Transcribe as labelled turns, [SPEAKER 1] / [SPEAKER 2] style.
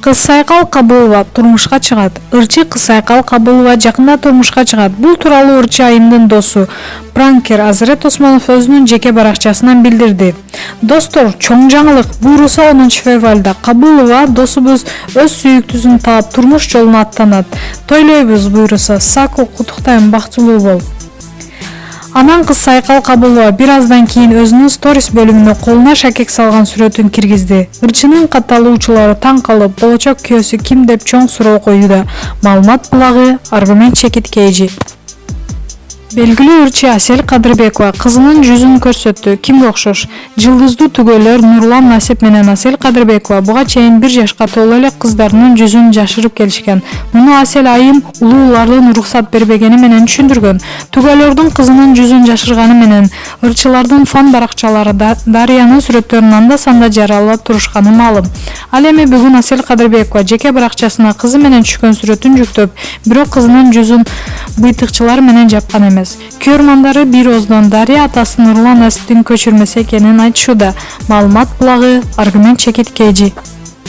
[SPEAKER 1] Кызсайкал Кабылова турмушка чыгат. Ырчы Кызсайкал Кабылова жакында турмушка чыгат. Бул тууралуу ырчы айымдын досу пранкер Азырет Осмонов өзүнүн жеке баракчасынан билдирди. Достор, чоң жаңылык. Буйруса 10 февралда Кабылова досубуз өз сүйүктүүсүн таап турмуш жолуна аттанат. Тойлойбуз буйруса. Саку куттуктайм, бактылуу бол. Анан Кызсайкал Кабылова бир аздан кийин өзүнүн сторис бөлүмүнө колуна шакек салган сүрөтүн киргизди. Ырчынын катталуучулары таң калып, болочок күйөөсү ким деп чоң суроо коюуда. Маалымат булагы, аргумент чекиткейжи. Белгилүү ырчы Асел Кадырбекова кызынын жүзүн көрсөттү. Кимге окшош? Жылдыздуу түгөлөр Нурлан Насип менен Асел Кадырбекова буга чейин 1 жашка толо эле кыздарынын жүзүн жашырып келишкен. Муну Асел айым улуулардын уруксат бербегени менен түшүндүргөн. Түгөлөрдүн кызынын жүзүн жашырганы менен ырчылардын фан баракчалары Дарыянын сүрөттөрүн анда-санда жарыялап турушканы маалым. Ал эми бүгүн Асел Кадырбекова жеке баракчасына кызы менен түшкөн сүрөтүн жүктөп, бирок кызынын жүзүн быйтыкчылар менен жапкан эмес. Көрмандары бир ооздон Дарья атасы Нурлан Насиптин көчүрмөсү экенин айтышууда. Маалымат булагы, аргумент чекиткейжи.